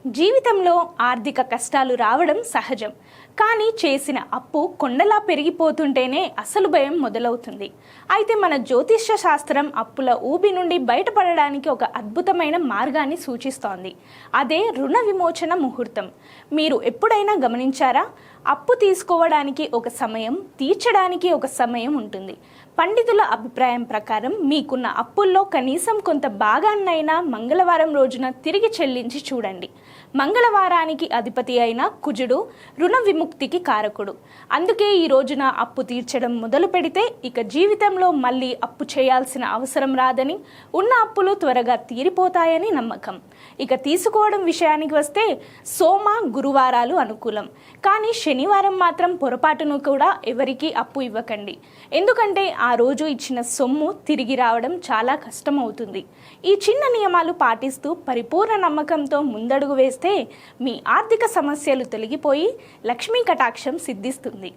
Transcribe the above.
జీవితంలో ఆర్థిక కష్టాలు రావడం సహజం. కానీ చేసిన అప్పు కొండలా పెరిగిపోతుంటేనే అసలు భయం మొదలవుతుంది. అయితే మన జ్యోతిష్య శాస్త్రం అప్పుల ఊబి నుండి బయటపడడానికి ఒక అద్భుతమైన మార్గాన్ని సూచిస్తోంది. అదే రుణ విమోచన ముహూర్తం. మీరు ఎప్పుడైనా గమనించారా? అప్పు తీసుకోవడానికి ఒక సమయం, తీర్చడానికి ఒక సమయం ఉంటుంది. పండితుల అభిప్రాయం ప్రకారం మీకున్న అప్పుల్లో కనీసం కొంత భాగాన్నైనా మంగళవారం రోజున తిరిగి చెల్లించి చూడండి. మంగళవారానికి అధిపతి అయిన కుజుడు రుణ విముక్తికి కారకుడు. అందుకే ఈ రోజున అప్పు తీర్చడం మొదలు పెడితే ఇక జీవితంలో మళ్ళీ అప్పు చేయాల్సిన అవసరం రాదని, ఉన్న అప్పులు త్వరగా తీరిపోతాయని నమ్మకం. ఇక తీసుకోవడం విషయానికి వస్తే సోమ, గురువారాలు అనుకూలం. కానీ శనివారం మాత్రం పొరపాటును కూడా ఎవరికీ అప్పు ఇవ్వకండి. ఎందుకంటే ఆ రోజు ఇచ్చిన సొమ్ము తిరిగి రావడం చాలా కష్టమవుతుంది. ఈ చిన్న నియమాలు పాటిస్తూ పరిపూర్ణ నమ్మకంతో ముందడుగు వేస్తే మీ ఆర్థిక సమస్యలు తొలగిపోయి లక్ష్మీ కటాక్షం సిద్ధిస్తుంది.